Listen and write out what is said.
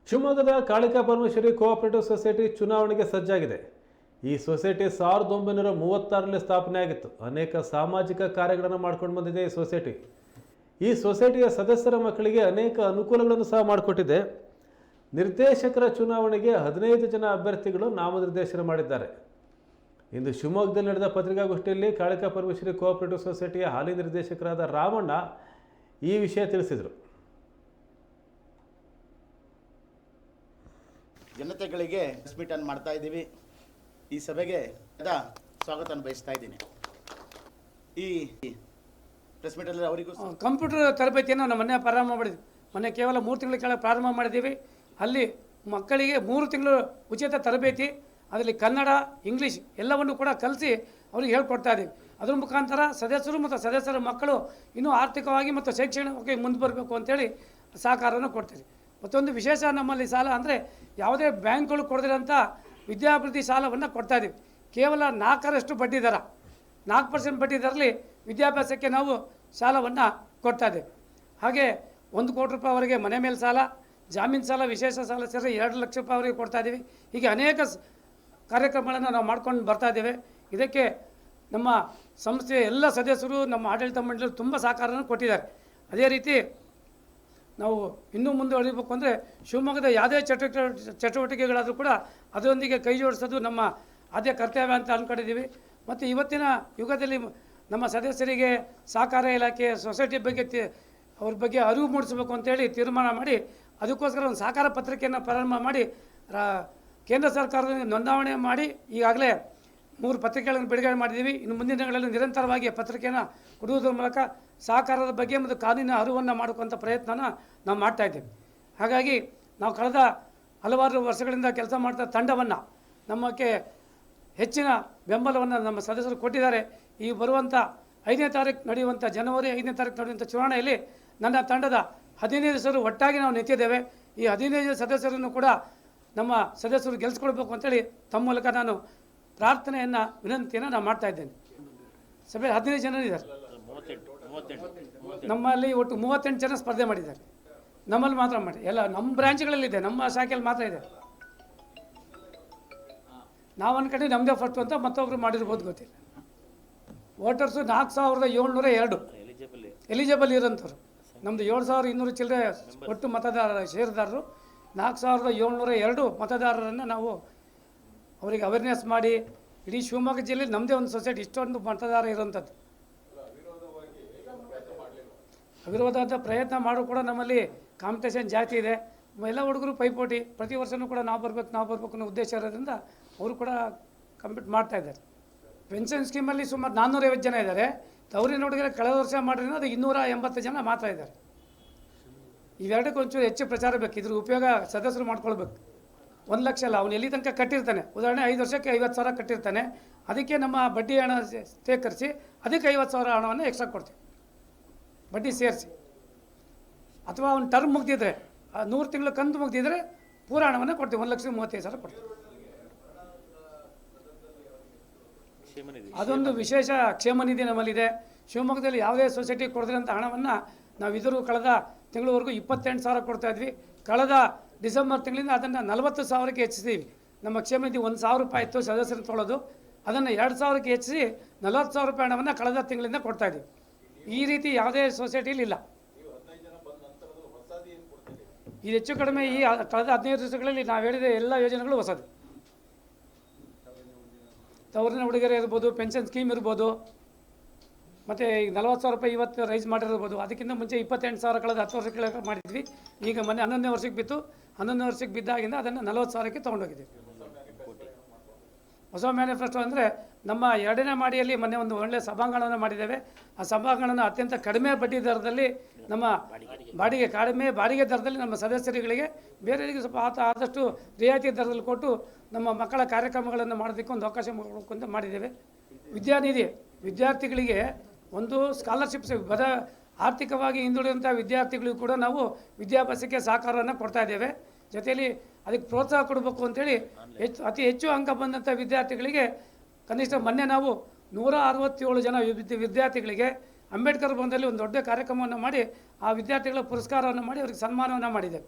ಶಿವಮೊಗ್ಗದ Kalika Parameshwari cooperative society ಚುನಾವಣೆಗೆ ಸಜ್ಜಾಗಿದೆ. ಈ ಸೊಸೈಟಿ 1936ರಲ್ಲಿ ಸ್ಥಾಪನೆಯಾಗಿತ್ತು. ಅನೇಕ ಸಾಮಾಜಿಕ ಕಾರ್ಯಗಳನ್ನು ಮಾಡ್ಕೊಂಡು ಬಂದಿದೆ ಈ ಸೊಸೈಟಿ. ಈ ಸೊಸೈಟಿಯ ಸದಸ್ಯರ ಮಕ್ಕಳಿಗೆ ಅನೇಕ ಅನುಕೂಲಗಳನ್ನು ಸಹ ಮಾಡಿಕೊಟ್ಟಿದೆ. ನಿರ್ದೇಶಕರ ಚುನಾವಣೆಗೆ 15 ಜನ ಅಭ್ಯರ್ಥಿಗಳು ನಾಮನಿರ್ದೇಶನ ಮಾಡಿದ್ದಾರೆ. ಇಂದು ಶಿವಮೊಗ್ಗದಲ್ಲಿ ನಡೆದ ಪತ್ರಿಕಾಗೋಷ್ಠಿಯಲ್ಲಿ ಕಾಳಿಕಾ ಪರಮೇಶ್ವರಿ ಕೋಆಪರೇಟಿವ್ ಸೊಸೈಟಿಯ ಹಾಲಿ ನಿರ್ದೇಶಕರಾದ ರಾಮಣ್ಣ ಈ ವಿಷಯ ತಿಳಿಸಿದರು. ಜನತೆಗಳಿಗೆ ಮೀಟ್ ಅನ್ನು ಮಾಡ್ತಾ ಇದ್ದೀವಿ. ಈ ಸಭೆಗೆ ಸ್ವಾಗತ ಬಯಸ್ತಾ ಇದ್ದೀನಿ. ಈ ಪ್ರೆಸ್ ಮೀಟಲ್ಲಿ ಅವರಿಗೂ ಕಂಪ್ಯೂಟರ್ ತರಬೇತಿಯನ್ನು ನಮ್ಮ ಮನೆ ಪ್ರಾರಂಭ ಮಾಡಿದ್ವಿ. ಮೊನ್ನೆ ಕೇವಲ 3 ತಿಂಗಳ ಕೆಳಗೆ ಪ್ರಾರಂಭ ಮಾಡಿದ್ದೀವಿ. ಅಲ್ಲಿ ಮಕ್ಕಳಿಗೆ 3 ತಿಂಗಳು ಉಚಿತ ತರಬೇತಿ, ಅದರಲ್ಲಿ ಕನ್ನಡ, ಇಂಗ್ಲೀಷ್ ಎಲ್ಲವನ್ನು ಕೂಡ ಕಲಿಸಿ ಅವ್ರಿಗೆ ಹೇಳ್ಕೊಡ್ತಾ ಇದ್ದೀವಿ. ಅದ್ರ ಮುಖಾಂತರ ಸದಸ್ಯರು ಮತ್ತು ಸದಸ್ಯರ ಮಕ್ಕಳು ಇನ್ನೂ ಆರ್ಥಿಕವಾಗಿ ಮತ್ತು ಶೈಕ್ಷಣಿಕವಾಗಿ ಮುಂದೆ ಬರಬೇಕು ಅಂತೇಳಿ ಸಹಕಾರವನ್ನು ಕೊಡ್ತೀವಿ. ಮತ್ತೊಂದು ವಿಶೇಷ ನಮ್ಮಲ್ಲಿ ಸಾಲ ಅಂದರೆ ಯಾವುದೇ ಬ್ಯಾಂಕ್ಗಳು ಕೊಡದಿರೋಂಥ ವಿದ್ಯಾಭಿವೃದ್ಧಿ ಸಾಲವನ್ನು ಕೊಡ್ತಾಯಿದ್ದೀವಿ. ಕೇವಲ 4% ಬಡ್ಡಿ ದರ, 4% ಬಡ್ಡಿ ದರದಲ್ಲಿ ವಿದ್ಯಾಭ್ಯಾಸಕ್ಕೆ ನಾವು ಸಾಲವನ್ನು ಕೊಡ್ತಾಯಿದ್ದೇವೆ. ಹಾಗೆ 1 ಕೋಟಿ ರೂಪಾಯಿವರೆಗೆ ಮನೆ ಮೇಲೆ ಸಾಲ, ಜಾಮೀನು ಸಾಲ, ವಿಶೇಷ ಸಾಲ ಸೇರಿ 2 ಲಕ್ಷ ರೂಪಾಯಿವರೆಗೆ ಕೊಡ್ತಾಯಿದ್ದೀವಿ. ಹೀಗೆ ಅನೇಕ ಕಾರ್ಯಕ್ರಮಗಳನ್ನು ನಾವು ಮಾಡ್ಕೊಂಡು ಬರ್ತಾಯಿದ್ದೇವೆ. ಇದಕ್ಕೆ ನಮ್ಮ ಸಂಸ್ಥೆಯ ಎಲ್ಲ ಸದಸ್ಯರು, ನಮ್ಮ ಆಡಳಿತ ಮಂಡಳಿ ತುಂಬ ಸಹಕಾರವನ್ನು ಕೊಟ್ಟಿದ್ದಾರೆ. ಅದೇ ರೀತಿ ನಾವು ಇನ್ನೂ ಮುಂದುವರಿಬೇಕು ಅಂದರೆ ಶಿವಮೊಗ್ಗದ ಯಾವುದೇ ಚಟುವಟಿಕೆಗಳಾದರೂ ಕೂಡ ಅದರೊಂದಿಗೆ ಕೈ ಜೋಡಿಸೋದು ನಮ್ಮ ಆದ್ಯ ಕರ್ತವ್ಯ ಅಂತ ಅಂದ್ಕೊಂಡಿದ್ದೀವಿ. ಮತ್ತು ಇವತ್ತಿನ ಯುಗದಲ್ಲಿ ನಮ್ಮ ಸದಸ್ಯರಿಗೆ ಸಹಕಾರ ಇಲಾಖೆ ಸೊಸೈಟಿ ಬಗ್ಗೆ ಅವ್ರ ಬಗ್ಗೆ ಅರಿವು ಮೂಡಿಸಬೇಕು ಅಂತೇಳಿ ತೀರ್ಮಾನ ಮಾಡಿ ಅದಕ್ಕೋಸ್ಕರ ಒಂದು ಸಹಕಾರ ಪತ್ರಿಕೆಯನ್ನು ಪ್ರಾರಂಭ ಮಾಡಿ ಕೇಂದ್ರ ಸರ್ಕಾರದಿಂದ ನೋಂದಾವಣೆ ಮಾಡಿ ಈಗಾಗಲೇ 3 ಪತ್ರಿಕೆಗಳನ್ನು ಬಿಡುಗಡೆ ಮಾಡಿದ್ದೀವಿ. ಇನ್ನು ಮುಂದಿನ ದಿನಗಳಲ್ಲಿ ನಿರಂತರವಾಗಿ ಪತ್ರಿಕೆಯನ್ನು ಕೊಡುವುದರ ಮೂಲಕ ಸಹಕಾರದ ಬಗ್ಗೆ ಮತ್ತು ಕಾನೂನಿನ ಅರಿವನ್ನು ಮಾಡುವಂಥ ಪ್ರಯತ್ನನ ನಾವು ಮಾಡ್ತಾಯಿದ್ದೇವೆ. ಹಾಗಾಗಿ ನಾವು ಕಳೆದ ಹಲವಾರು ವರ್ಷಗಳಿಂದ ಕೆಲಸ ಮಾಡ್ತಾ ತಂಡವನ್ನು ನಮ್ಮಕ್ಕೆ ಹೆಚ್ಚಿನ ಬೆಂಬಲವನ್ನು ನಮ್ಮ ಸದಸ್ಯರು ಕೊಟ್ಟಿದ್ದಾರೆ. ಈ ಬರುವಂಥ 5ನೇ ತಾರೀಕು ನಡೆಯುವಂಥ ಜನವರಿ 5ನೇ ತಾರೀಕು ನಡೆಯುವಂಥ ಚುನಾವಣೆಯಲ್ಲಿ ನನ್ನ ತಂಡದ 15 ಸದಸ್ಯರು ಒಟ್ಟಾಗಿ ನಾವು ನಿಂತಿದ್ದೇವೆ. ಈ 15 ಸದಸ್ಯರನ್ನು ಕೂಡ ನಮ್ಮ ಸದಸ್ಯರು ಗೆಲ್ಲಿಸ್ಕೊಳ್ಬೇಕು ಅಂತೇಳಿ ತಮ್ಮ ಮೂಲಕ ನಾನು ಪ್ರಾರ್ಥನೆಯನ್ನು ವಿನಂತಿಯನ್ನು ನಾನು ಮಾಡ್ತಾ ಇದ್ದೇನೆ. ಸಭೆ 15 ಜನ ಇದ್ದಾರೆ. ನಮ್ಮಲ್ಲಿ ಒಟ್ಟು 38 ಜನ ಸ್ಪರ್ಧೆ ಮಾಡಿದ್ದಾರೆ. ನಮ್ಮಲ್ಲಿ ಮಾತ್ರ ಮಾಡಿ ಎಲ್ಲ ನಮ್ಮ ಬ್ರಾಂಚ್ಗಳಲ್ಲಿದೆ, ನಮ್ಮ ಶಾಖೆಯಲ್ಲಿ ಮಾತ್ರ ಇದೆ. ನಾವು ಅಂದ್ಕೊಂಡು ನಮ್ಮದೇ ಫಸ್ಟ್ ಅಂತ ಮತ್ತೊಬ್ಬರು ಮಾಡಿರ್ಬೋದು, ಗೊತ್ತಿಲ್ಲ. ವೋಟರ್ಸು 4702 ಎಲಿಜಿಬಲ್ ಇರೋಂಥವ್ರು. ನಮ್ಮದು 7200 ಚಿಲ್ಲರೆ ಒಟ್ಟು ಮತದಾರರ ಷೇರುದಾರರು. 4702 ಮತದಾರರನ್ನು ನಾವು ಅವರಿಗೆ ಅವೇರ್ನೆಸ್ ಮಾಡಿ ಇಡೀ ಶಿವಮೊಗ್ಗ ಜಿಲ್ಲೆಯಲ್ಲಿ ನಮ್ಮದೇ ಒಂದು ಸೊಸೈಟಿ ಇಷ್ಟೊಂದು ಮತದಾರ ಇರೋಂಥದ್ದು. ಅವಿರೋಧವಾದ ಪ್ರಯತ್ನ ಮಾಡೋ ಕೂಡ ನಮ್ಮಲ್ಲಿ ಕಾಂಪಿಟೇಷನ್ ಜಾಸ್ತಿ ಇದೆ. ಎಲ್ಲ ಹುಡುಗರು ಪೈಪೋಟಿ, ಪ್ರತಿ ವರ್ಷವೂ ಕೂಡ ನಾವು ಬರಬೇಕು ಅನ್ನೋ ಉದ್ದೇಶ ಇರೋದ್ರಿಂದ ಅವರು ಕೂಡ ಕಂಪ್ಲೀಟ್ ಮಾಡ್ತಾಯಿದ್ದಾರೆ. ಪೆನ್ಷನ್ ಸ್ಕೀಮಲ್ಲಿ ಸುಮಾರು 450 ಜನ ಇದ್ದಾರೆ. ತವರಿನ ಹುಡುಗರ ಕಳೆದ ವರ್ಷ ಮಾಡಿದ್ರೆ ಅದು 280 ಜನ ಮಾತ್ರ ಇದ್ದಾರೆ. ಇವೆರಡಕ್ಕೆ ಒಂಚೂರು ಹೆಚ್ಚು ಪ್ರಚಾರ ಬೇಕು. ಇದ್ರ ಉಪಯೋಗ ಸದಸ್ಯರು ಮಾಡ್ಕೊಳ್ಬೇಕು. 1 ಲಕ್ಷ ಅಲ್ಲ, ಅವನು ಎಲ್ಲಿ ತನಕ ಕಟ್ಟಿರ್ತಾನೆ. ಉದಾಹರಣೆ 5 ವರ್ಷಕ್ಕೆ 50,000 ಕಟ್ಟಿರ್ತಾನೆ. ಅದಕ್ಕೆ ನಮ್ಮ ಬಡ್ಡಿ ಹಣ ಶೇಖರಿಸಿ ಅದಕ್ಕೆ 50,000 ಹಣವನ್ನು ಎಕ್ಸ್ಟ್ರಾ ಕೊಡ್ತೀವಿ, ಬಡ್ಡಿ ಸೇರಿಸಿ. ಅಥವಾ ಅವ್ನು ಟರ್ಮ್ ಮುಗ್ದಿದ್ರೆ 100 ತಿಂಗಳು ಕಂತು ಮುಗ್ದಿದ್ರೆ ಪೂರ ಹಣವನ್ನು ಕೊಡ್ತೀವಿ, 1,35,000 ಕೊಡ್ತೀವಿ. ಅದೊಂದು ವಿಶೇಷ ಕ್ಷೇಮ ನಿಧಿ ನಮ್ಮಲ್ಲಿದೆ. ಶಿವಮೊಗ್ಗದಲ್ಲಿ ಯಾವುದೇ ಸೊಸೈಟಿ ಕೊಡದಿರೋಂಥ ಹಣವನ್ನು ನಾವು ಇದರೂ ಕಳೆದ ತಿಂಗಳವರೆಗೂ 28,000 ಕೊಡ್ತಾ ಇದ್ವಿ. ಕಳೆದ ಡಿಸೆಂಬರ್ ತಿಂಗಳಿಂದ ಅದನ್ನು 40,000ಕ್ಕೆ ಹೆಚ್ಚಿಸಿದ್ದೀವಿ. ನಮ್ಮ ಕ್ಷೇಮ ನಿಧಿ 1,000 ರೂಪಾಯಿ ಇತ್ತು ಸದಸ್ಯರು ತೊಗೊಳ್ಳೋದು, ಅದನ್ನು 2,000ಕ್ಕೆ ಹೆಚ್ಚಿಸಿ 40,000 ರೂಪಾಯಿ ಹಣವನ್ನು ಕಳೆದ ತಿಂಗಳಿಂದ ಕೊಡ್ತಾ ಇದ್ದೀವಿ. ಈ ರೀತಿ ಯಾವುದೇ ಸೊಸೈಟಿಲಿ ಇಲ್ಲ. ಇದು ಹೆಚ್ಚು ಕಡಿಮೆ ಈ ಕಳೆದ 15 ದಿವಸಗಳಲ್ಲಿ ನಾವು ಹೇಳಿದ ಎಲ್ಲ ಯೋಜನೆಗಳು ಹೊಸದು. ತವರಿನ ಹುಡುಗರೆ ಇರ್ಬೋದು, ಪೆನ್ಷನ್ ಸ್ಕೀಮ್ ಇರ್ಬೋದು, ಮತ್ತು ಈಗ 40,000 ರೂಪಾಯಿ ಇವತ್ತು ರೈಸ್ ಮಾಡಿರ್ಬೋದು. ಅದಕ್ಕಿಂತ ಮುಂಚೆ 28,000 ಕಳೆದ 10 ವರ್ಷ ಕೆಳಗೆ ಮಾಡಿದ್ವಿ. ಈಗ ಮೊನ್ನೆ 11ನೇ ವರ್ಷಕ್ಕೆ ಬಿತ್ತು. 11ನೇ ವರ್ಷಕ್ಕೆ ಬಿದ್ದಾಗಿಂದ ಅದನ್ನು 40,000ಕ್ಕೆ ತೊಗೊಂಡೋಗಿದ್ದೀವಿ. ಹೊಸ ಮ್ಯಾನಿಫೆಸ್ಟೋ ಅಂದರೆ ನಮ್ಮ 2ನೇ ಮಾಡಿಯಲ್ಲಿ ಮೊನ್ನೆ ಒಂದು ಒಳ್ಳೆಯ ಸಭಾಂಗಣವನ್ನು ಮಾಡಿದ್ದೇವೆ. ಆ ಸಭಾಂಗಣನ ಅತ್ಯಂತ ಕಡಿಮೆ ಬಡ್ಡಿ ದರದಲ್ಲಿ ನಮ್ಮ ಕಡಿಮೆ ಬಾಡಿಗೆ ದರದಲ್ಲಿ ನಮ್ಮ ಸದಸ್ಯರುಗಳಿಗೆ ಬೇರೆಯವರಿಗೆ ಸ್ವಲ್ಪ ಆದಷ್ಟು ರಿಯಾಯಿತಿ ದರದಲ್ಲಿ ಕೊಟ್ಟು ನಮ್ಮ ಮಕ್ಕಳ ಕಾರ್ಯಕ್ರಮಗಳನ್ನು ಮಾಡೋದಕ್ಕೆ ಒಂದು ಅವಕಾಶ ಮಾಡಬೇಕು ಅಂತ ಮಾಡಿದ್ದೇವೆ. ವಿದ್ಯಾನಿಧಿ ವಿದ್ಯಾರ್ಥಿಗಳಿಗೆ ಒಂದು ಸ್ಕಾಲರ್ಶಿಪ್ಸ್ ಆರ್ಥಿಕವಾಗಿ ಹಿಂದುಳಿದಂಥ ವಿದ್ಯಾರ್ಥಿಗಳಿಗೂ ಕೂಡ ನಾವು ವಿದ್ಯಾಭ್ಯಾಸಕ್ಕೆ ಸಹಕಾರವನ್ನು ಕೊಡ್ತಾ ಇದ್ದೇವೆ. ಜೊತೆಯಲ್ಲಿ ಅದಕ್ಕೆ ಪ್ರೋತ್ಸಾಹ ಕೊಡಬೇಕು ಅಂತೇಳಿ ಅತಿ ಹೆಚ್ಚು ಅಂಕ ಬಂದಂಥ ವಿದ್ಯಾರ್ಥಿಗಳಿಗೆ ಕನಿಷ್ಠ ಮೊನ್ನೆ ನಾವು 167 ಜನ ವಿದ್ಯಾರ್ಥಿಗಳಿಗೆ ಅಂಬೇಡ್ಕರ್ ಭವನದಲ್ಲಿ ಒಂದು ದೊಡ್ಡ ಕಾರ್ಯಕ್ರಮವನ್ನು ಮಾಡಿ ಆ ವಿದ್ಯಾರ್ಥಿಗಳ ಪುರಸ್ಕಾರವನ್ನು ಮಾಡಿ ಅವರಿಗೆ ಸನ್ಮಾನವನ್ನು ಮಾಡಿದ್ದೇವೆ.